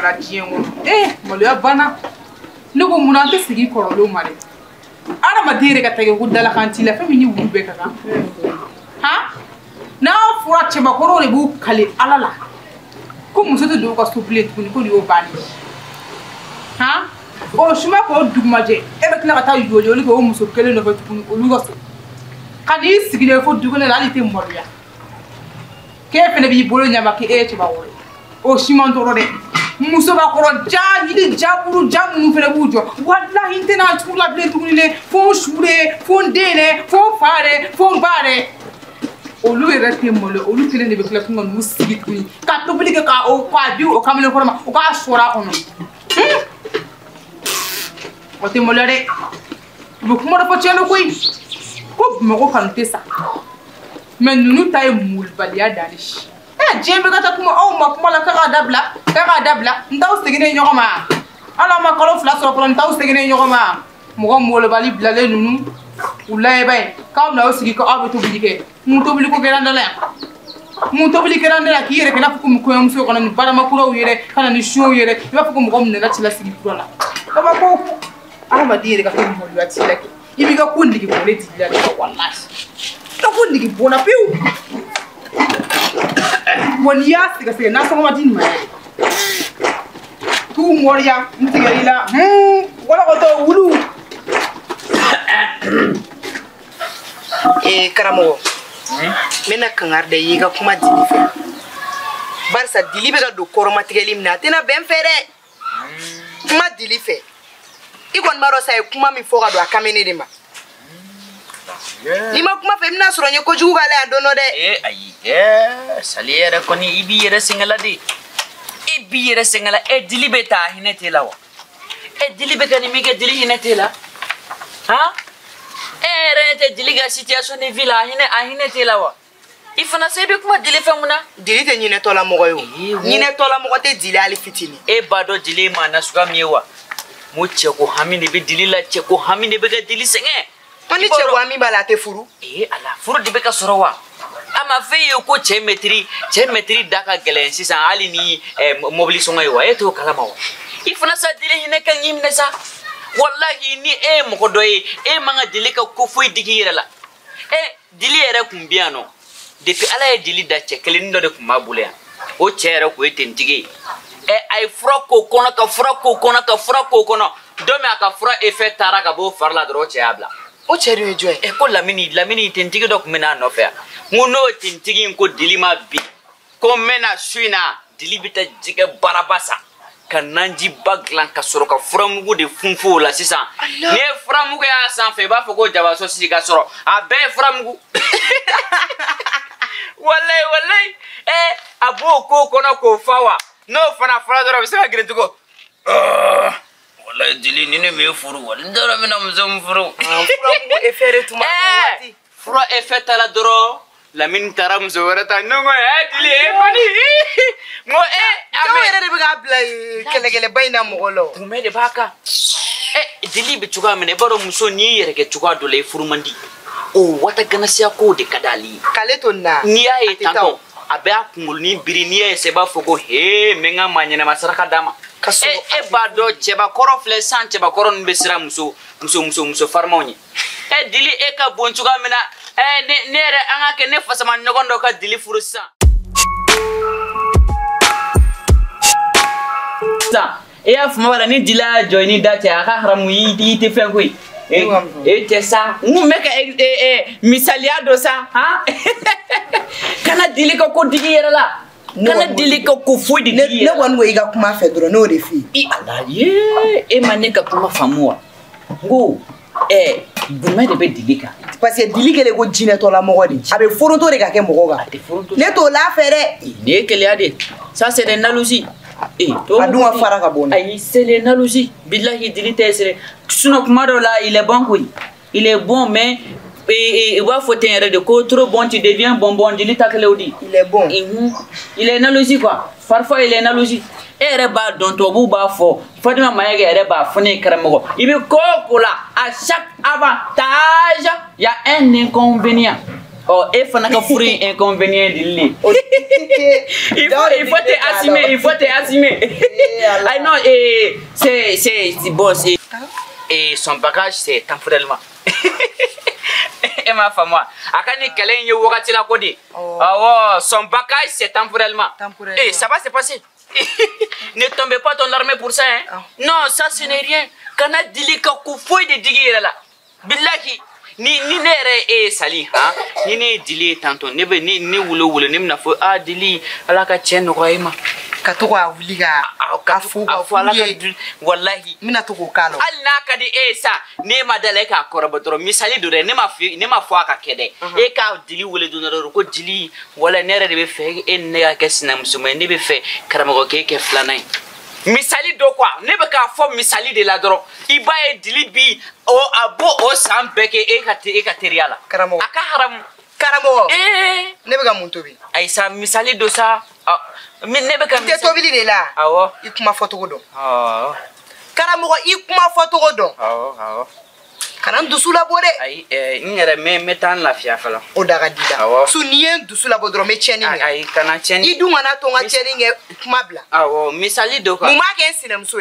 la diɲɛ kɔnɔ maloya banna ne ko mun na an tɛ sigi kɔrɔlenw ma dɛ adamaden yɛrɛ ka tɛgɛ ko dalakan t'i la fɛn min ni wulu bɛɛ ka kan n'a fɔra cɛbakɔrɔw de b'u kale ala la ko muso tɛ don u ka so bilen tuguni ko nin y'o bannen o suma k'o dugumajɛ e bɛ tila ka taa yoli kɛ o muso kelen nɔfɛ tuguni olu ka so ka n'i sigilen fo dugukɔnɔ la hali tɛ maloya k'e fɛnɛ b'i bolo ɲama k'e ye cɛbakɔrɔ ye o si man tɔɔrɔ dɛ musobakɔrɔ ja yiri jaburu ja minnu fɛnɛ b'u jɔ walahi n tɛna tugu la bilen tuguni dɛ fo n su dɛ fo n den dɛ fo n fa dɛ fo n ba dɛ olu yɛrɛ tɛ maloya olu kelen de bɛ tila tuguni ka n'u sigi tuguni ka tobili kɛ k'a di o kamalenkɔrɔ ma o k'a sɔrɔ a kɔnɔ o tɛ maloya dɛ u bɛ kuma dɔ fɔ tiɲɛ koyi ko bamakɔ kanu tɛ sa mɛ ninnu ta ye molibaliya dan de diɲɛ bɛ ka taa kuma aw ma kuma la k'a k'a dabila n t'aw seginnen ɲɔgɔn ma hali an ma kalo 2 sɔrɔ fɔlɔ n t'aw seginnen ɲɔgɔn ma mɔgɔ molobali bilalen ninnu u layɛba ye k'aw bɛna aw sigi ko aw bɛ tobili kɛ mun tobili ko kɛra an da la yan mun tobili kɛra an da la k'i yɛrɛ kɛ i n'a fɔ komi kɔɲɔmuso kana ni baramakuraw yɛrɛ ka na ni suw yɛrɛ i b'a fɔ ko mɔgɔ min nana ci la sigi kura la kabako adamaden yɛrɛ ka kɛ maloya ci la kɛ i b'i ka ko nege bɔ ne tigi la dɛ walahi i ka ko nege bɔ na pewu bon n'i y'a sɛgɛsɛgɛ n'a sɔgɔma di nin ma t'u mɔriya n tigɛr'i la walakɔtɔ wulu karamɔgɔ n bɛna kangari da i ka kuma dili fɛ barisa dili bɛ ka don kɔrɔmatigɛli min na a tɛna bɛn fɛ dɛ kuma dili fɛ i kɔni b'a dɔn sa ye kuma min fɔ ka don a kamene de ma n'i ma kuma fɛ i bɛna sɔrɔ n ye kojugu k'ale yan don dɔ dɛ ayi sali yɛrɛ kɔni i b'i yɛrɛ sɛgɛla de i b'i yɛrɛ sɛgɛla dili bɛ taa hinɛ t'e la wa dili bɛ kɛ nin min kɛ dili hinɛ t'e la yɛrɛ tɛ dili ka situation de vie la a hinɛ t'e la wa i fana se i bɛ kuma dili fɛn mun na dili tɛ ɲinɛtɔla mɔgɔ ye o ɲinɛtɔla mɔgɔ tɛ dili hali fitinin e b'a dɔn dili ye maa nasuguya min ye wa n ko cɛ ko hami de bɛ dili la cɛ ko hami de bɛ kɛ dili sɛgɛn ko ni cɛ ko hami b'a la a tɛ furu ala furu de bɛ ka sɔrɔ wa a ma fɛ ye ko cɛ mɛtiri da ka gɛlɛn sisan hali ni mobili sɔngɔ ye wa e t'o kalama wa i fana sa dili hinɛ ka ɲi minɛ sa wallahi ni e ye mɔgɔ dɔ ye e man ka dili ka ko foyi digi yɛrɛ la dili yɛrɛ kun bɛ yan nɔ depuis ala ye dili da cɛ kelen dɔ de kun b'a bolo yan o cɛ yɛrɛ kun ye tentigi ye a ye fura k'o kɔnɔ ka fura k'o kɔnɔ ka fura k'o kɔnɔ don min a ka fura effet taara ka bɔ o fari la dɔrɔn o cɛ y'a bila o cɛ dun ye jɔn ye ko lamini tentigi dɔ kun bɛ n'a nɔfɛ yan n ko n'o tentigi in ko dili ma bin ko n bɛna su in na dili bɛ taa jɛgɛ baraba san ka nanji ba dilan ka sɔrɔ ka furamugu de funfun o la sisan n'i ye furamugu y'a sanfɛ i b'a fɔ ko jabaso sisi ka sɔrɔ a bɛɛ ye furamugu walayi a b'o ko kɔnɔ k'o fa wa n'o fana fɔra dɔrɔn a bɛ se ka girin tugun walayi dili ni ne m'e furu wali n dɔrɔn bɛna muso min furu furamugu effet de tun b'a fɔ waati fura effet ta la dɔrɔn Lamine taara muso wɛrɛ ta ne ko dili kɔni n ko dɔw yɛrɛ de bɛ k'a bila kɛlɛkɛlɛba in na mɔgɔ la kunbɛn de b'a kan dili bɛ cogoya min na i b'a dɔn muso n'i y'i yɛrɛ kɛ cogoya dɔ la i furu man di o wata ganasiya ko de ka d'ale ye k'ale to nin na n'i y'a ye tantɔ a bɛ a kunkolonin biri n'i y'a ye sisan i b'a fɔ ko n bɛ n ka maa ɲɛnɛma saraka d'a ma e b'a dɔn cɛbakɔrɔ filɛ san cɛbakɔrɔ ninnu bɛ siran muso farimaw ɲɛ dili e ka bon cogoya min na ne yɛrɛ an ka kɛ ne fasama ɲɔgɔn dɔ ka dili furu sisan e y'a faamu wala ni dili y'a jɔ ni da cɛ a ka haramu i tɛ fɛn koyi e tɛ sa n kun bɛ ka misaliya dɔ sa kana dili ka ko digi yɛrɛ la kana dili ka ko foyi de digi ne kɔni ko i ka kuma fɛ dɔrɔn n'o de f'i ye ala e ma ne ka kuma faamu wa n ko jumɛn de bɛ dili kan parce que dili kɛlen ko jinɛtɔla mɔgɔ de a bɛ foronto de ka kɛ mɔgɔ kan ne t'o la fɛ dɛ nin ye keleya de ça c'est des jalousies a dun ka fara ka bon ayi c'est les jalousies billahi dili tɛ sere sinon kuma dɔw la il est bon koyi il est bon mais i b'a fɔ ten yɛrɛ de ko trop bon tu deviens bonbon dili ta kɛlɛ o di il est bon il est jalousie quoi parfois il est jalousie e yɛrɛ b'a dɔn tubabuw b'a fɔ Fatima Mayɛgɛ yɛrɛ b'a fɔ ne ye karamɔgɔ i bɛ ko o ko la à chaque avantage il y a un inconvénient Oh, et fana ka furi inconvénient dili. Il faut te assumer, il faut te assumer. I know, c'est bon, et son bagage c'est temporairement. Et ma femme, akani kelen ye wakati la kodi. Oh, son bagage c'est temporairement. Et ça va se passer. Ne tombez pas dans l'armée pour ça, hein. Non, ça ce n'est rien. Kana dili ka ku foy de digi là. Billahi. Ni nere e sali ha ni ne dili tanto ne be ni wulo ne na fo a dili ala ka chen ko ima ka to wa wuli ka fu ala ka wallahi mina to ko kalo al na ka di e sa ne ma dale ka korobotro misali do ne ma fo aka kede e ka dili wule do na ko dili wala nere de be fe e ne ga kesina musuma ne be fe karamo ke flanai misali do quoi ne be ka fo misali de la doro iba e dili bi o abo o sambeke e ka teriala karamo aka haram karamo ne be ka muntu bi ay sa misali do sa ne be ka te to bili de la awo ikuma foto ko do karamo ikuma foto ko do awo kanan dusula bode ay ngere me tan la fia fala o daga dida su nien dusula bodro me cheni ay kana cheni idu ngana to nga cheni nge kumabla awo misali do ka muma ke sinem so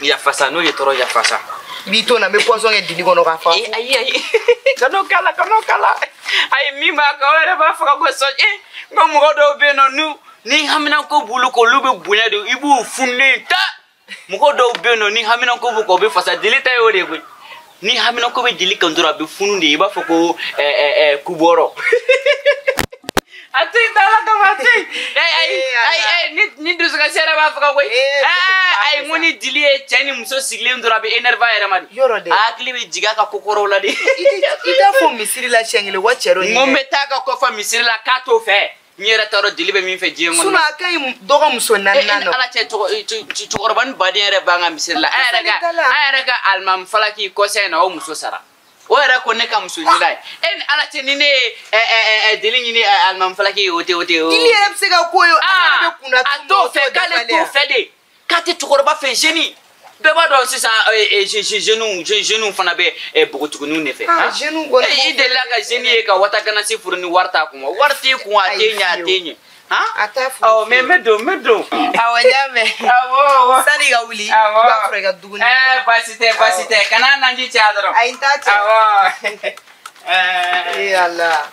ya fasa no yetoro ya fasa bito na me poison nge didi gono ka fa ay kano kala ay mi ma ka wera ba fa ko so ngo mo do be no nu ni hamina ko bulu ko lube bunya do ibu funne ta mo ko do be no ni hamina ko bu ko be fasa dilita yo de ko ni hamina ko be dili kan dura be funu de ba fa ko kuboro ati dala ka mati ay ni du suka sera ba fa ko ay ngoni dili e chani muso sigle dura be enerva era madi akli be jiga ka kokoro la de ida fo misiri la chengele wa chero ni mo meta ka ko fa misiri la ka to fe nyera taro dili be min fe jengo suna kay dogo muso nanano ala che to korban badere banga misiri la ay raga almam falaki ko sena o muso sara o era ko ne ka muso nyilai en ala che ni ne dili ni almam falaki ote dili e se ga koyo be kuna to fe kale to fe de kati to korba fe jeni beba do sisa genou fana be bogotugunu ne fe ha genou go de la ga geni ka wata kana si furni warta kuma warti ku atenya ha atafu oh medo awanyame awo sani ga wuli ba frega duguni basite kana nanji chadro ai tacha awo Allah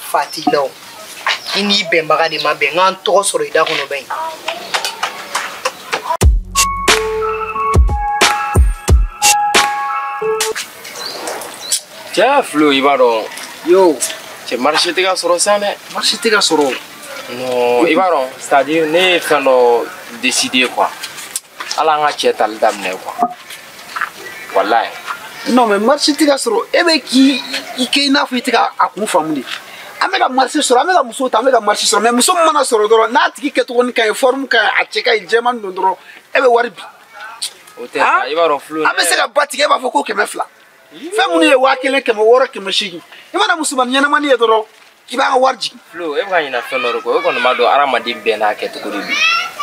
fatilo ini bembaga di mabe ngan to soro ida kono ben Tiens, Flo, il va donc. yo Tu marches tes gars sur ça, mais. marché tiga soro Non, il va donc. C'est-à-dire, ne fait pas décider quoi. Alors, on a chez tal dame quoi. Voilà. Non mais marché tiga soro ebe ki ike na fu tiga akun famuli amega marché soro amega muso ta amega marché soro mais muso mana soro doro na tiki keto woni kan forme kan acheka iljeman dondoro ebe warbi Hôtel, il va donc Flo. abe se ka batike ba foko keme fla fe munu ye wakele keme woro keme shigi imana musuban nyana mani ye doro kiba ga warji Flo, e va ina fait loro ko ko ma do aramadi be na keto ko dibi.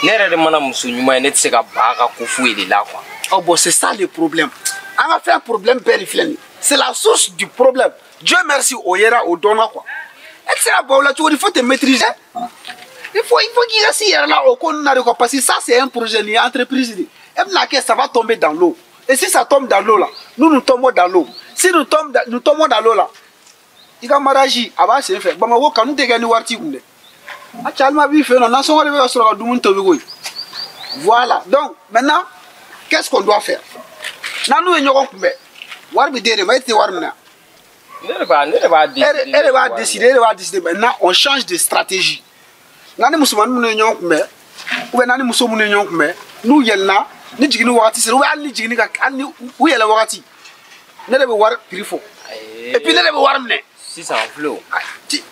Nere de mana musu nyuma ne tse ka ba ka ku fu ile la quoi. oh bon c'est ça le problème on a fait un problème périphérique c'est la source du problème Dieu merci au yera au dona quoi et c'est la bola tu il faut te maîtriser il faut qu'il y ait si là au con quoi parce que ça c'est un projet une entreprise et là que ça va tomber dans l'eau et si ça tombe dans l'eau là nous tombons dans l'eau si nous tombons dans l'eau là il va maraji aba c'est fait bon moi quand nous dégagons warti kunde a chalma bi fait non nation on va sur du monde tobe voilà donc maintenant qu'est-ce qu'on doit faire nanu nyoko kumbe warbi dere mais te warna Ne va décider maintenant on change de stratégie nani musulman mun nyoko kumbe ou nani muso mun nyoko kumbe nous yelna ni jigini wakati c'est ou ali jigini ka ali ou yela wakati ne de war prifo et puis ne de war mne si ça Flo.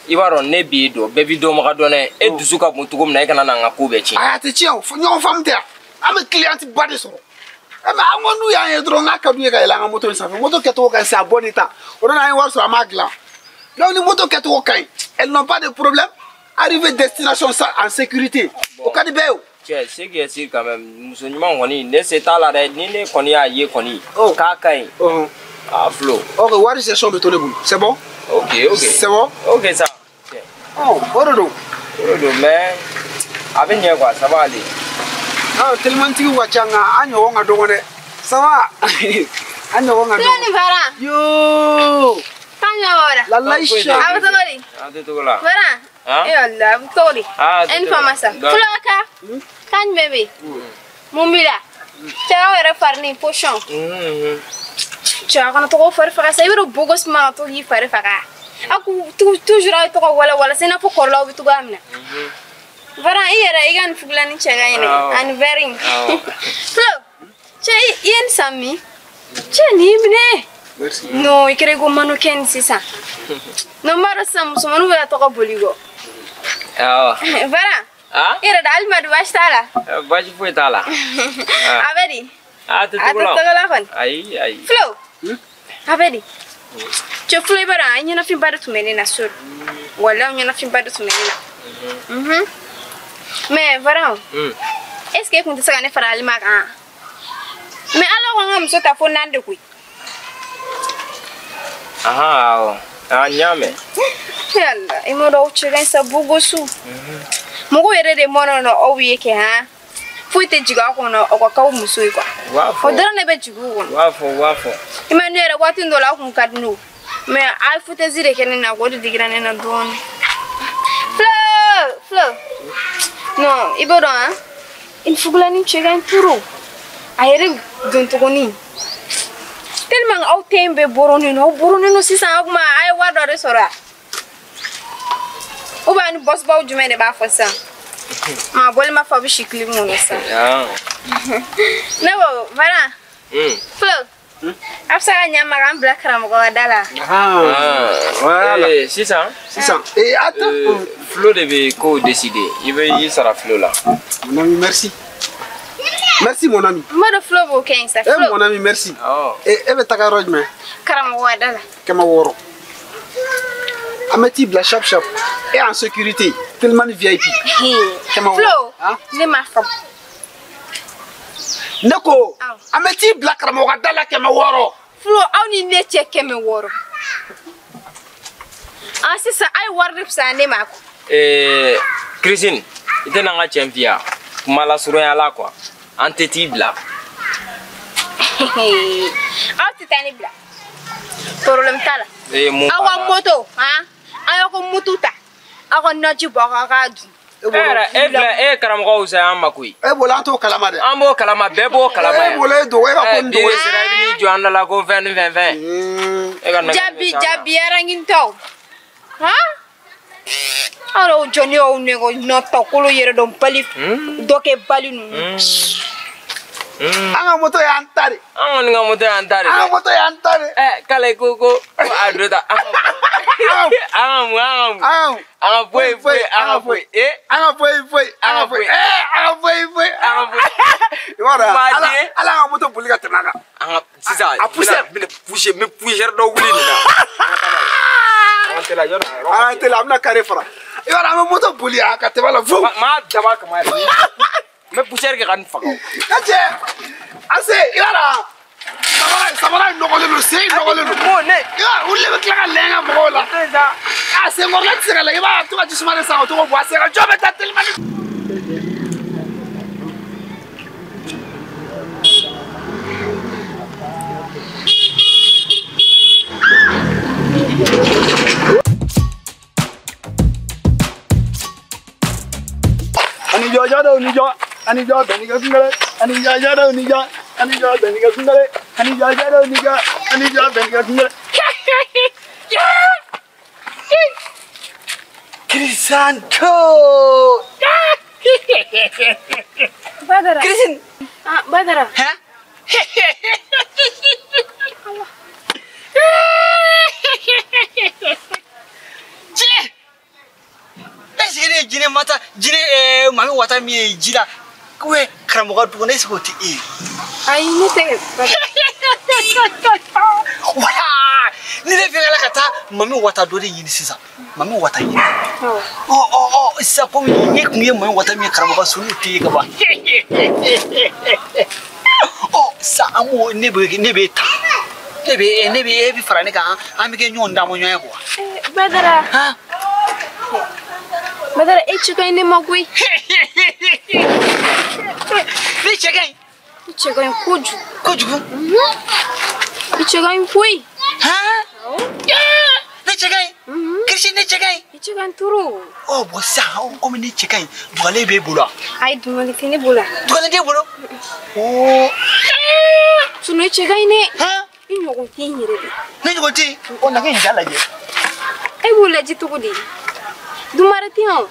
Il va donc ne bi do be video mo ka donné e dusuka buntu ko na kana na ngako be chi aya te chi on nyoko famte am client bade so mais on nous y a un drone à cadouer quand il a un moto ça fait moto qui est au cas c'est à bon état on a un voir sur la magla donc les motos qui est au cas elles n'ont pas de problème arriver destination en sécurité au cas de béo c'est qui est quand même musulman on est ne c'est là ni ne koni a ye koni ka kai ah Flo ok voir c'est son méthode c'est bon Ok. C'est bon? Ok, ça. Oh, Borodo. Mais, avec nous, quoi, ça va aller. Ah, tellement tu vois, on a donné. Ça va? On a donné. Yo! La laïcha. Ah, tu es là. Voilà. Et Allah, vous tournez. Une femme ça. Flaka. Quand bébé. Mon mila. Tu as farni pochon. Tu as quand tu faire faire ça, il va beaucoup se mettre à faire faire. Aku toujours à toi wala c'est n'a pas encore là où tu vas mener. Voilà, il y a un fuglan qui est gagné. And very. Flo. Tu es Sami. Tu es nimne. Merci. No, il crée comme mano ken c'est ça. Non, mais ça, nous sommes à toi boligo. Ah. Voilà. Ah? Il y a d'alma de vastala. Vas-y, faut être là. Avedi. Ah, tu es là. Aïe. Flo. Avedi. Tu fais bara, il y a une pas de tumer na sur. Voilà, il y a une pas de tumer na. Mais voilà. Est-ce que vous savez faire aller maga? Mais alors on a ta phone nande kui. Ah, nyame. Yalla, imo do chiren sa bugosu. Mugo yere de mono no owi ke ha. Fuite jiga ko no okwa muso ikwa. Wafo. Odara ne be jigu ko. Wafo. Imanere watin do la kun kadnu. Mais al fuite zire ken na go digira ne na don. Flo. No, ibodo ha. In fugulani chiren turu. Ayere don to goni. Tellement au tembe boroni no sisa aguma ay wado de sora. O ba ni boss ba ujume de ba fosa. Ma bol ma fa bi shikli mo no sa. Nebo, voilà. Flo. Afsa nya maram black ram go dala. Voilà. C'est ça. Et attends. Flo devait co-décider. Il sera Flo là. Mon ami, merci. Merci mon ami. Moi de Flo bo ken sa. Mon ami, merci. Oh. Et elle ta garage mais. Karam go dala. Kama woro. Ameti bla chap. Et en sécurité, tellement VIP. Flo. Ne ma fa. Nako. Ameti bla kramo ga dala kama woro. Flo aw ni ne che keme woro. Ah c'est ça ay war rip sa ne ma ko. Christine, ite na nga champion. Mala suroya la quoi. Antetibla. Aw titani bla. Problem tala. Awa moto, ha? Ayo ko mututa. Ako naji baka kadu. Era karam ko usa amakui. Bola to kalama de. Ambo kalama bebo kalama. Bola do e ko ndo. Serabini joanna la ko 2020. Jabi arangin taw. Ha? Aro joni o nego no tokolo yere don palif. Doke balinu. Anga moto ya antari. Anga moto ya antari. Kale koko adota. Anga foi. Ala moto bulika tenaga. Anga sisa. A pousser do wuli na. Ante la amna kare fara. Iwara ama moto buli aka te bala fu. Ma daba kama. Me pousser ke kan fako. Kaje. Ase iwara. Sabara nogole no sei nogole no. Mo ne. Ya ulle be kla lenga mola. Ase ngorla tsira le ba tu ka jismane sa to bo ase ka jobe ta telmani. Ani jo beniga singale ani jajado niga ani jo beniga singale ani jajado niga ani jo beniga singale Crisanto Badara. Crisin Badara. Ha Jine mata jine mami wata mi jira kwe kramoga dugone soti Ai ni te ni le fela kata mami wata do de yini sisa mami wata yini oh isa ko mi kunye mami wata mi kramoga sunu ti ka ba oh sa amu ne be ta ne be fara ne kan an bɛ kɛ ɲɔgɔn damɔɲɔgɔn ye quoi. Badara. Han. Badara e cɛ ka ɲi ne ma koyi. Ne cɛ ka ɲi. I cɛ ka ɲi kojugu. Kojugu. I cɛ ka ɲi koyi. Han. Ne cɛ ka ɲi. Kirisi ne cɛ ka ɲi. I cɛ ka ɲi trop. Oh bon ça comme ne cɛ ka ɲi dugalen b'e bolo. Ayi dugalen tɛ ne bolo. Dugalen t'e bolo. Oh. Sinon i cɛ ka ɲi dɛ. Han. I ɲɔgɔn tɛ n yɛrɛ de. Ne ɲɔgɔn tɛ yen. O na kɛ in ja lajɛ. E b'o lajɛ cogo di? Dumare tɛ yan o.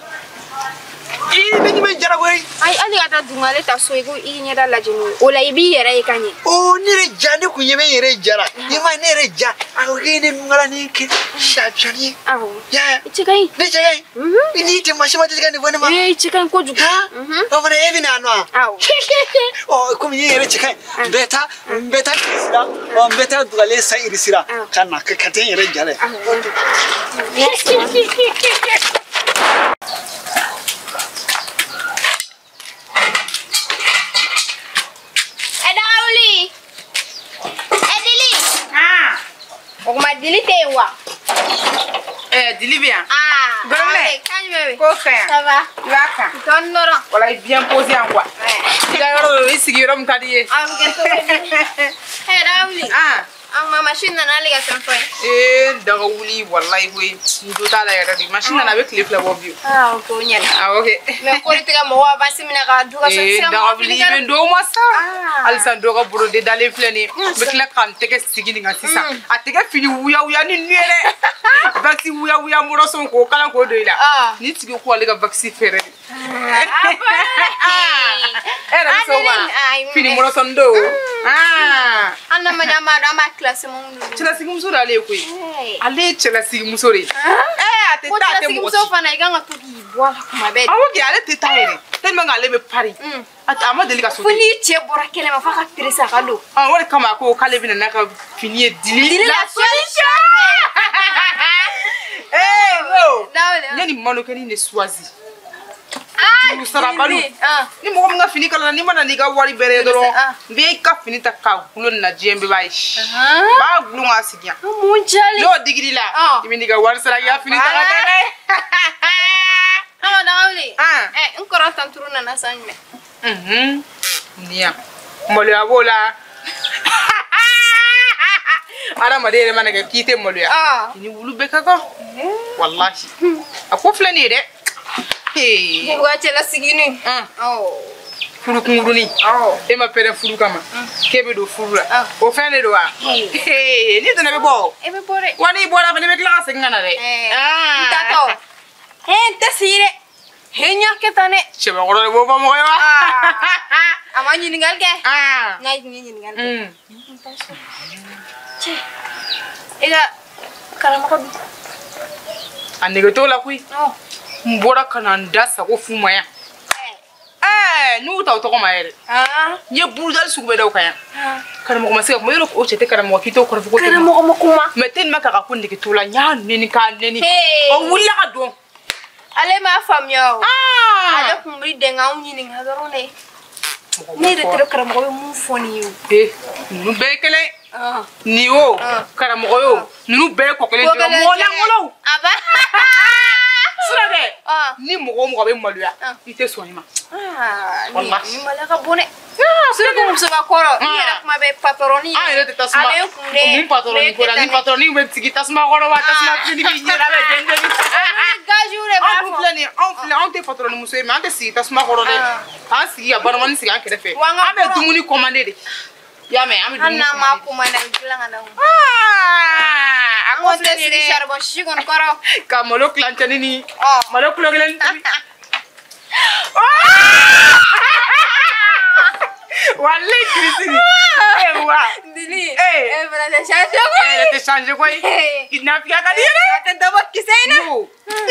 Ne ɲɛ jara koyi. Ayi hali ka taa dungale ta so i ko i ɲɛda lajɛ n'o ye. O la i b'i yɛrɛ ye ka ɲɛ. Oh ne yɛrɛ ja ne kun ɲɛ bɛ n yɛrɛ jara. Ni ma ne yɛrɛ ja a ko k'e ne ngala ni kɛ siyɛni. Awɔ. Ya. I cɛ ka ɲi. Ne cɛ ka ɲi. I ni tɛ masi ma deli ka nin fɔ ne ma. I cɛ ka ɲi kojugu. O fana e bɛ na nɔ wa. Awɔ. Oh komi n yɛrɛ cɛ ka ɲi n bɛ taa sira n bɛ taa dugalen san iri sira ka na ka tɛ n yɛrɛ ja dɛ. O kuma dili tɛ yen wa? Dili bɛ yan. Bɛrɛ kaɲi bɛbɛ. Ko ka ɲi. Ça va? I b'a kan. Dɔɔni dɔrɔn. Wala i bien posé yan quoi. I ka yɔrɔ i sigi yɔrɔ min ka di i ye. A bɛ kɛ cogo di? Dawuli. Ma machine nana ale ka fɛn fɔ ye. Daga wuli walayi koyi n jo t'a la yɛrɛ de machine nana a bɛ tile fila bɔ bi. O k'o ɲɛna. Awɔ kɛ. Mais ko de tɛ ka mɔgɔ avance minɛ ka du ka so tɛ se ka daga mɔgɔ wuli fili i bɛ dɔw ma sa. Halisa dɔw ka bolo de dalen filɛ nin ye. N bɛ tila ka n tɛgɛ sigi nin kan sisan. A tɛgɛ fini wuya ni nu ye dɛ. Vaccin wuya mɔrɔsɔn k'o kalan k'o don i la. Ni tigi ko ale ka vaccin feere de. E yɛrɛ bɛ se o ma fini mɔrɔsɔn don. An na ma ɲa ma dɔn an b'a classé mun don. Cɛlasigimuso de ale ye koyi. Ale ye cɛlasigimuso de ye. A tɛ taa a tɛ mɔgɔ si. Ko cɛlasigimuso fana i kan ka to k'i bɔ a la kuma bɛɛ. Awɔ kɛ ale tɛ taa yɛrɛ tellement que ale bɛ Paris. A ma deli ka so. Fo n'i cɛ bɔra kɛnɛ ma f'a ka perese a ka don. O de kama a ko k'ale bɛ na n'a ka fini ye dili. La solution. N ye nin mannequin de choisi. Juru sara balo. Ni mɔgɔ min ka fini kala n'i ma na n'i ka wari bɛrɛ ye dɔrɔn n bɛ ka fini ta k'a gulon nin na diɲɛ bɛɛ b'a ye. N b'a gulon k'a sigi yan. Mun jali. N'o digir'i la i bɛ n'i ka wari sara k'i ka fini ta ka taa n'a ye. Dawuli. N kɔrɔ tanturu nana san jumɛn? Nin yan maloya b'o la. Adamaden yɛrɛ mana kɛ k'i tɛ maloya i ni wulu bɛɛ ka kan walahi a ko filɛ nin ye dɛ. Bugu ka cɛlasigini. Furukunkurunin e ma pɛrɛn furu kama k'e bɛ don furu la o fɛn de don wa? N'i donna i bɛ bɔ. E bɛ bɔ dɛ. Wa n'i bɔra fana i bɛ tila ka segin ka na dɛ. N tatɔ. N tɛ sigi dɛ. He ɲa kɛ tan dɛ. Cɛbakɔrɔ de b'o fɔ mɔgɔ ye wa? A ma ɲininkali kɛ. N y'a ɲininkali kɛ. Cɛ e ka karamɔgɔ dun? A nege t'o la koyi. N bɔra ka na n da sago fu ma yan. N'u ta o tɔgɔ ma yɛrɛ. N ye burudali sugu bɛɛ da o kan yan. Karamɔgɔ ma se ka kuma yɔrɔ o cɛ tɛ karamɔgɔ k'i t'o kɔrɔfɔ ko tɛ. Karamɔgɔ ma kuma. Mais tellement que a ka ko nege t'o la n y'a nɛni k'a nɛni. O wulila ka don. Ale m'a faamuya o. Ale kun bɛ dɛn k'anw ɲininka dɔrɔn de. Ne yɛrɛ tɛ karamɔgɔ bɛ mun fɔ nin ye o. Ninnu bɛɛ ye kelen. Nin o karamɔgɔ ye o ninnu bɛɛ ye kɔ kelen tigɛ mɔgɔ lankolonw. Sira dɛ ni mɔgɔ o mɔgɔ bɛ maloya i tɛ sɔn i ma. Nin maloya ka bon dɛ. Surtout musoba kɔrɔ i yɛrɛ kuma bɛ patɔrɔni. An yɛrɛ tɛ tasuma nin patɔrɔni ko la ni patɔrɔni bɛ sigi tasuma kɔrɔ wa tasuma fini b'i ɲɛda bɛ jɛnjɛni. Gaziw de b'a fɔ. Anw filɛ nin ye anw tɛ patɔrɔni muso ye mais an tɛ sigi tasuma kɔrɔ dɛ k'an sigi ka baramani sigi an kɛrɛfɛ an bɛ dumuni commandé de. Y'a mɛn an bɛ dumuni commandé. An n'an ma commandé a bɛ tila ka na. A ko filɛ nin ye dɛ charbon si kɔni kɔrɔ. ka malo kilancɛ ni malo kilo kelen tobi. Walayi Kirisini wa Dili fana tɛ changer koyi. E yɛrɛ tɛ changer koyi kidnapping ka di yɛrɛ. A tɛ dɔ bɔ kisɛ in na.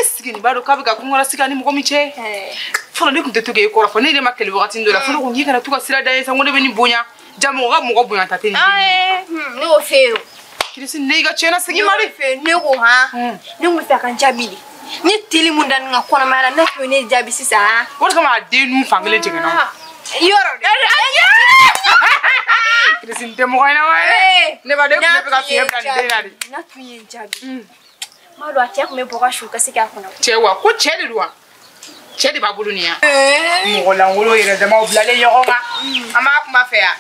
E sigi nin b'a dɔn k'a bɛ ka kunkɔrɔ sigi ani mɔgɔ min cɛ. Fɔlɔ ne tun tɛ to k'e kɔrɔ fɔ ne yɛrɛ ma kɛlɛ wagati dɔ la fɔlɔ ko k'i kana to ka sira da ye sa n ko ne bɛ nin bonya ja mɔgɔ ka mɔgɔ bonya ta tɛ nin den. Ne y'o fɛ yen o. Kirisini ne y'i ka tiɲɛ na sigi ma de. Ne ko han ne tun bɛ fɛ a ka n jaabi de. Ni teli mun da nin ka kɔnɔmaya la ne tun ye ne jaabi sisan. O de kama a den nun fan kelen tigɛ na. Yɔrɔ de. Christine te mo ina wa. Ne ba de ko be ka fiye plan de na di. Na tuye jabi. Ma do atia ko me boka shuka sika kuna. Chewa ko chedi do. Chedi ba bulu ni ya. Mo la ngolo ire de ma oblale yo nga. Ama kuma fe ya.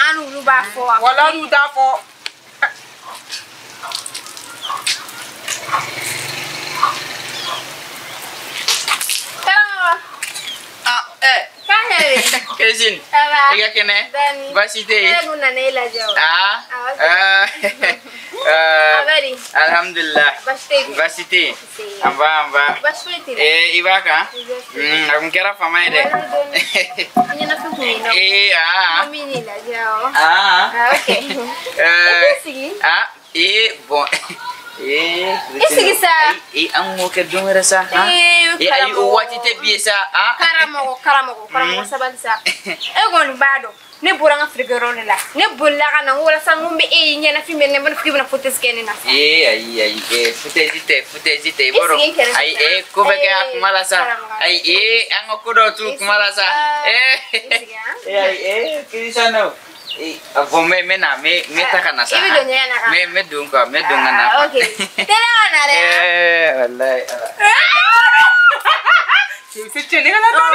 Anu lu ba fo. Wala lu da fo. Christine. Iga kene. Basite. Alhamdulillah. Basite. Amba. Ibaka. Aku kira fama ide. Bon. Ang mo ke dungera sa ha ay uwati te biesa karamo sabansa gon bado ne buranga frigorone la ne bulla kana wala sangumbe nyana fi men ne ban fi bana fotes kene na ay futezite boro ay ko be ka kumala sa ay ang ko do tu kumala sa ay Cristiano Abo me takana sa. Me dunga na. Okay. Tela na re. Wallahi. Si chene kana to.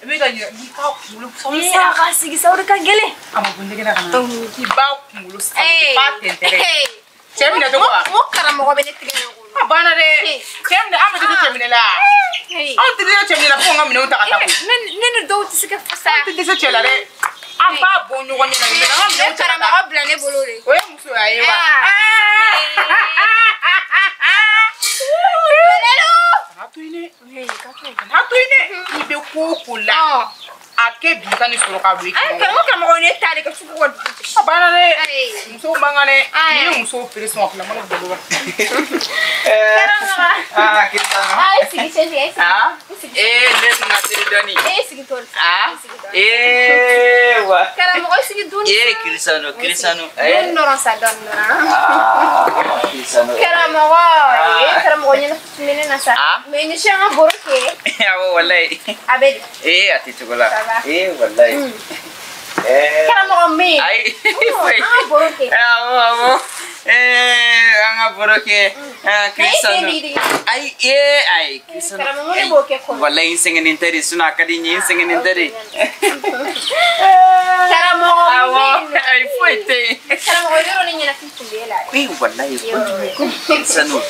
Me ga ni ka mulu sa ka sige sa ur ka gele. Ama bunde kana kana. Ki ba mulu sa patent re. Chemina to ba. Mo kara mo be netti gele ko. Bana re. Chemina ama to chemina la. Au tidi chemina ko ngam ne utaka ta ko. Ne do tsika fasa. Tidi sa chela re. Apa bonyo wanya na ne kara ma obla ne bolore oya muso ayewa hatuine ibe kokula ake bika ni soro ka wiki ka mo ne tale ka fuko abana ne muso bangane ni muso preso afla mala bolora Cristiano sigi sigi les na doni sigi tol wa kara mo sigi doni Cristiano no sa don Cristiano kara mo ne mene na sa me ni shanga boroke wallahi abedi ati tugola wallahi kara mo me ay boroke anga boroke Cristiano ay Cristiano kara mo ne boke ko wallahi singen interi suna kadi ni singen interi kara mo ay fuete kara mo yoro ni na fimbela wallahi Cristiano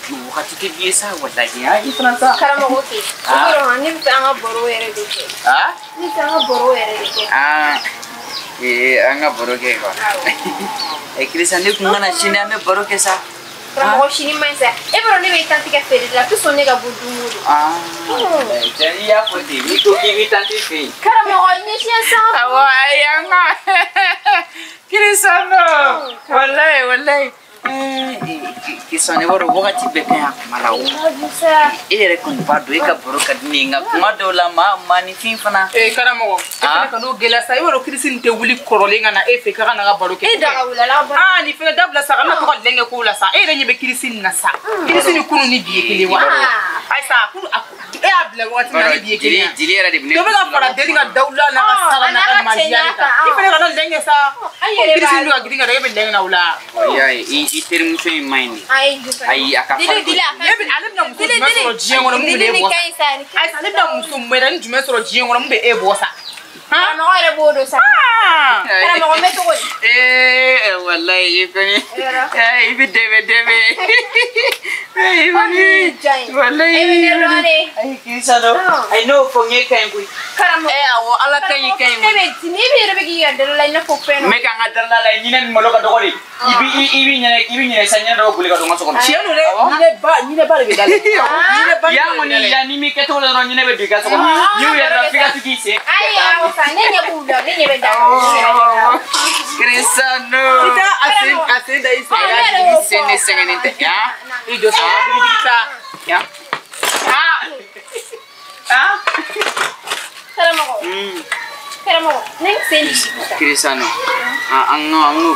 wakati ke biasa wallahi ay Fransa kara mo boke yoro ni anga boro ere deke ni anga boro ere deke anga boroke ko Cristiano kungana chini ame boroke sa kara mo shini manza e boro ni tanti ka fere la tu sonne ga budu jadi ya putih itu kiwi tanti fi kara mo ni sia sa anga Cristiano wallahi Cristiano boro wakati beka malaw ere kun bado eka boroka dinga kumado la mani finfana kara mo ka no gela sa boro Cristiano te wuli korolenga na efe ka na ga baroke daga wala la ni fe dabla sa kana to lenge ko la sa re nyebe Cristiano na sa Cristiano kunu ni biye kele wa ay sa kunu abla wati na biye kele jilera de do ba fara de nga dawla na ka sa na ka majiya ka ife ka no lenge sa Cristiano ga gidinga re be lenge na wala iter muso in mind ay akafa yebe alim na muso mesoro jiengo na mbe ebo ay sa alim na muso mera ni mesoro jiengo na mbe ebo sa ha no ere bodo sa kara mo meto ko wallahi ikoni ibi debe wallahi ay Cristiano I know fonye kan ku kara mo awo ala kan ni be rebe gi yadda la na ko feno me kan adar la nyinen mo lo ka dogori ibi nyene sanya do guli ka do ngaso ko chiano re ni ne ba be dal ya ngoni ya ni mi keto lo nyine be diga so ko yu ya da figa tu kise ay nenya buda nenya benda Cristiano kita asin da sene sengenente ya ido sa kita ya kara mo neng sen Cristiano ango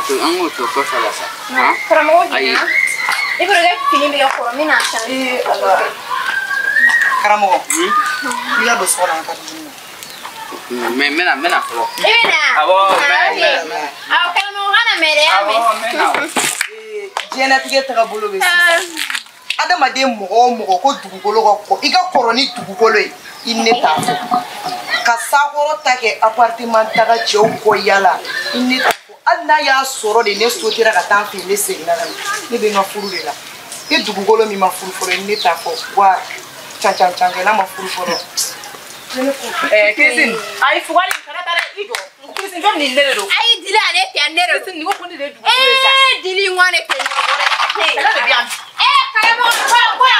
to ko sala sa kara mo ni e pero ga fini mi ko mi na sa kara mo ya do so na ka mena fɔlɔ. I bɛ na. Awɔ Awɔ karamɔgɔ kana mɛrɛ y'a mɛn. Diɲɛlatigɛ tagabolo bɛ sisan. Adamaden mɔgɔ o mɔgɔ ko dugukolo ka kɔ i ka kɔrɔ ni dugukolo ye i ne t'a fɔ ka sakɔrɔ ta kɛ appartement taga cɛw kɔ yala i ne t'a fɔ hali n'a y'a sɔrɔ de ne sautera ka taa n fɛ ne seginna ka na ne bɛ n ka furu de la i dugukolo min ma furu fɔlɔ ne t'a fɔ wa can kɛ n'a ma furu fɔlɔ. Christine ayi fugali kana taa dɛ i jɔ Christine fɛn min ne de don. Ayi Dili ale tɛ ne de don. Christine ni ko ko ne de ye dugukolo ye sa. Dili n ko ne tɛ ɲɔgɔn dɛ. Kɛlɛ de bɛ yan. Karamɔgɔ bonya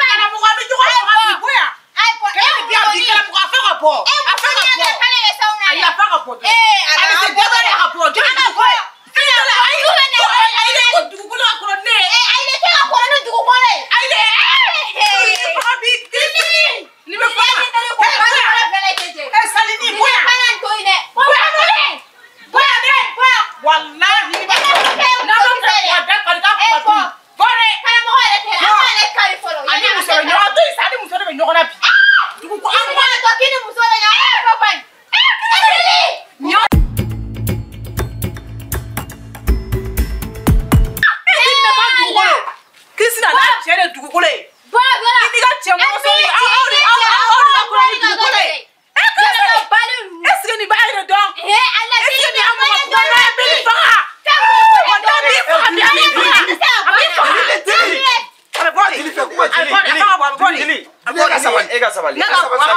karamɔgɔ a bɛ ɲɔgɔn ye a bɛ bonya. Kɛlɛ de bɛ yan bi karamɔgɔ a fɛ ka bɔ. A fɛ ka bɔ. Ayi a fɛ ka bɔ. A bɛ se dɔ de ka bɔ. Jɔn ka bɔ. Ayi ko dugukolo ka kɔrɔ ne ye. Ayi ne tɛ ka kɔrɔ ni dugukolo ye. Ayi dɛ. Ni bɛ fɔ Salini bonya. Bonya dɛ. Walahi ni bɛ fɔ. N'a bɛ fɛ wa da kari ka kuma tu. Bɔre. Karamɔgɔ yɛrɛ tɛ an b'ale kari fɔlɔ. Ani muso bɛ ɲɔgɔn to yen sa ani muso de bɛ ɲɔgɔn na bi. Dugukolo an b'a to k'i ni muso bɛ ɲɔgɔn na papa. Christine n'a cɛ de dugukolo ye. Bɔ yɔrɔ. I ni ka cɛ muso ni aw de ka kɔrɔ ni dugukolo ye. Est-ce que nin b'a yɛrɛ dɔn? Est-ce que nin y'a mɔgɔ kɔrɔ ye bɛ nin faga? O tɛ min faga bi a b'i faga. A b'i faga. A bɛ bɔ de. Dili fɛ kuma Dili. A ka sabali. E ka sabali. Ne ka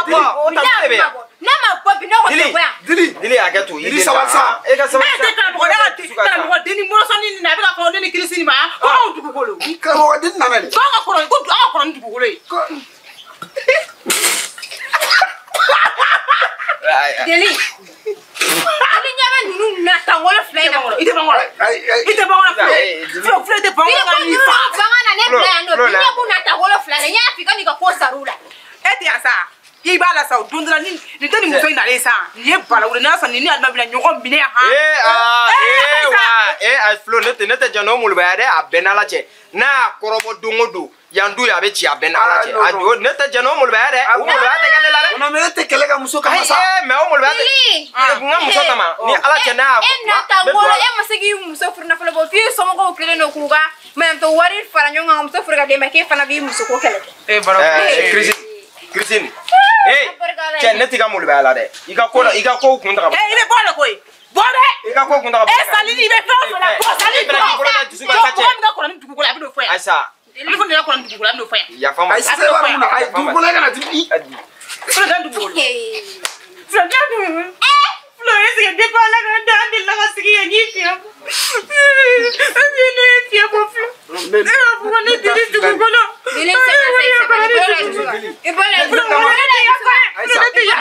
bɔ. O ta ne bɛ yan. Ne ma bɔ bi ne ko tɛ bɔ yan. Dili hakɛ to. Dili sabali sa. E ka sabali. E tɛ karamɔgɔ ne ka karamɔgɔ den ni mɔrɔsɔni nin na a bɛ ka kɔrɔ ne ni Christine ma ko anw dugukolo. Karamɔgɔ den nana de. Ko an ka kɔrɔ ko an ka kɔrɔ ni dugukolo ye. Dili. Dili ɲɛ bɛ ninnu na tan wolo fila in na. I tɛ ban kɔrɔ. I tɛ ban kɔrɔ filɛ. Filɛ tɛ ban kɔrɔ ka nin fa. Fanga na ne bila yan nɔ. Bi ne kun na tan wolo fila de. N y'a f'i ka n'i ka ko sar'u la. E tɛ yan sa. I b'a la sa o don dɔ la nin tɛ nin muso in nalen sa. Nin ye balawuli n'a sɔrɔ nin ni Alima bɛna ɲɔgɔn minɛ yan. A Flo ne tɛ jɛn n'o molobaya dɛ a bɛɛ n'Ala cɛ n'a y'a kɔrɔbɔ don o don yan du a bɛ ci a bɛɛ n'Ala cɛ a jo ne tɛ jɛn n'o molobaya dɛ o molobaya tɛ kɛ ne la dɛ. Non mais ne tɛ kɛlɛ kɛ muso kama sa. Mais o molobaya tɛ n ka muso kama ni Ala cɛ n'a y'a E na tan wolo e ma se k'i muso furu nafolo bɔ f'i somɔgɔw kelen don k'u ka maɲumatɔ wari fara ɲɔgɔn kan muso furu ka d'e ma k'e fana b'i muso ko kɛlɛ kɛ. Christine cɛ ne t'i ka molobaya la dɛ i ka ko kun ta ka bɔ. I bɛ bɔ de koyi. Bɔ dɛ. I ka ko kun ta ka bɔ. E Salini i bɛ fɛn o fɛn la bɔ Salini bɔ. Mɔgɔ min ka kɔrɔ ni dugukolo a bɛ n'o fɔ yan. Ayisa. Olu fana ka kɔrɔ ni dugukolo a bɛ n'o fɔ yan. Yafa n ma. Ayi sisan wari mun na ayi dugukolo kana di. Filɛ ka dugukolo. Filɛ ka dugukolo. Filɛ e sigi depuis Ala ka da an delila ka sigi yan n y'i fiɲɛ bɔ. Ne ye fiɲɛ bɔ filɛ. Ne b'a fɔ ko ne Dili dugukolo. Dili tɛ se ka i bolo la i bolo la i bolo la i bolo la ne tɛ yan.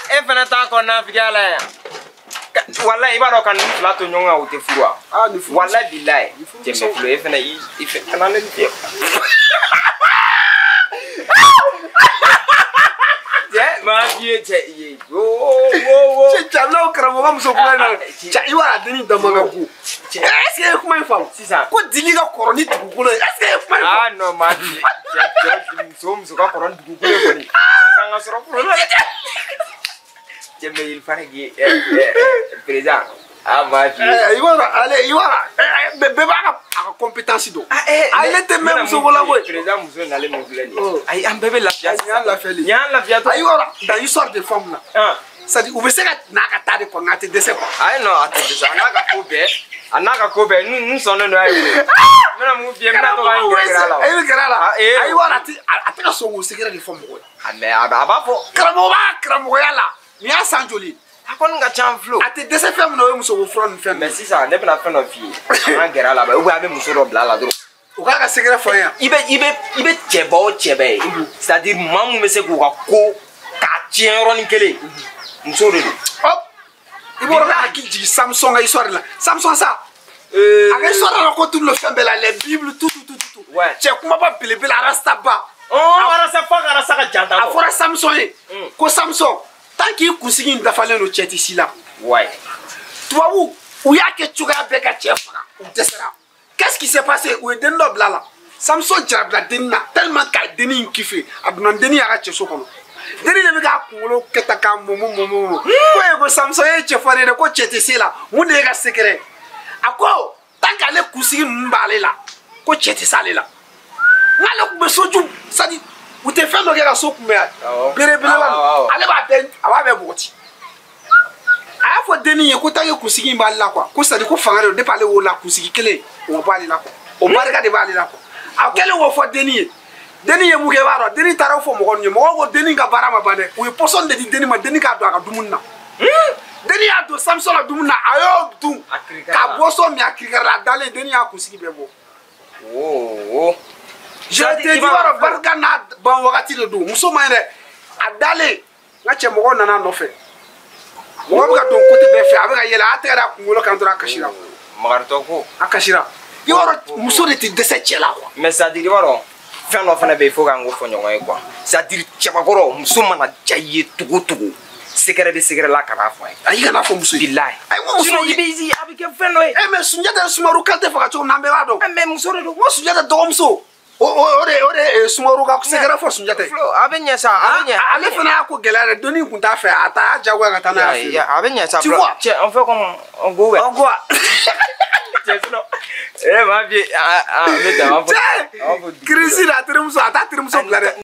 E fana t'a kɔnɔna figi a la yan. Walahi i b'a dɔn ka nin fila to ɲɔgɔn kan o tɛ furu wa? Walahi bilahi Jɛmɛ Flo e fana i fɛ kana ne fiyɛ. Cɛ maa f'i ye cɛ i ye Cɛ n'aw karamɔgɔ muso kuma in na cɛ i b'a deni dama ka go. Est-ce que e ye kuma in faamu? Sisan ko Dili ka kɔrɔ ni dugukolo ye est-ce que e ye kuma in faamu? Ah non maa f'i cɛ muso ka kɔrɔ ni dugukolo ye kɔni kan ka sɔrɔ furu la dɛ. Jɛmɛ il fallait que président ah maa f'i ye. I b'a dɔn ale i b'a dɔn bɛɛ b'a ka compétence dɔn. Ale tɛ mɛn muso ko la koyi. Président muso nalen min filɛ nin ye ayi an bɛɛ bɛ lafiya. Nin y'an lafiyali. Nin y'an lafiya to. Ayi dans l'histoire des femmes là. C'est-à-dire u bɛ se ka n'a ka taa de kɔ nka a tɛ dɛsɛ quoi. Ayi non a tɛ dɛsɛ a n'a ka ko bɛɛ n sɔnnen don a ye wele. N bɛna mun f'i ye n bɛna to ka n gɛrɛ a la. E bɛ gɛrɛ a la. Ayi b'a dɔn a tɛ ka sɔn k'o secret de fɔ mɔgɔ ye. Mais a b'a fɔ. Karamɔgɔ b'a karamɔgɔya la nin y'a san joli. A kɔni ka ca Flo. A tɛ dɛsɛ fɛn min na o ye muso ko fura ni fɛn mais sisan ne bɛna fɛn dɔ f'i ye an gɛrɛ a la ou bien a bɛ muso dɔ bila a la dɔrɔn. O k'a ka secret fɔ n ye. I bɛ cɛba o cɛba ye c'est-à-dire maa mun bɛ se k'u ka ko k'a tiɲɛ yɔrɔnin kelen muso de don. I b'o dɔn ka hakili jigin Samson ka histoire la Samson sa Avec ça, on raconte tout le film, les Bibles, tout. Ouais. Tu comment pas belebele arasta ba. Arasa fa arasa ka janta. A fora Samson ye. Ko Samson, tant qu'il kusigi ndafale no chet ici là. Ouais. Toi où y a que tu as beka chef ou desera. Qu'est-ce qui s'est passé? Où est dendo blala? Samson jabla denna tellement ka deni kiffé. Abnan deni ara cheso kono. Deni le beka kulo ketaka momo. Ko Samson ye chefare de ko chet ici là. Mu de ga secret. Ako tant qu'ale kusigi mbale là. Ko chet sale là. Ngalo ku besoju sadi ou te fait no ga so ku me bere la ale ba ben aba be boti a fo deni ye ko ta ye kusigi mbale la quoi ko sadi ko fangare de parler wo la kusigi kele o ba le la ko o barka de ba le la ko a kele wo fo deni ye mu ke baro deni tara fo mo gon mo go deni ga barama bane o poson de deni ma deni ka do aka dumunna deni a do Samson la dumunna ayo dum ka boso mi akirikara la dale deni a kusigi be bo oh je te dis baro barka na ban wakati le do muso ma ene adale nga che mo gon na no fe mo ga don côté be fe abega yela atera kungolo kan dora kashira magarto ko akashira yoro muso de ti dese chela quoi mais ça dit baro fin no fana be fo ga ngo fo nyongo e quoi ça dit cheba goro muso mana jaye tugu secret de secret la kana fo ay kana fo muso billahi ay mo muso ye bezi abike fin no e mais sunjata sumaru kante fa ka cho nambe wa do mais muso do mo sunjata do muso ore sumaru ka secret fo sunjata abenya sa abenya ale fana ko gelare doni kunta fe ata jago ga tana ya abenya sa tu vois on fait comment on go ouais on go ma vie ah mais t'as crise la trimso ata trimso blare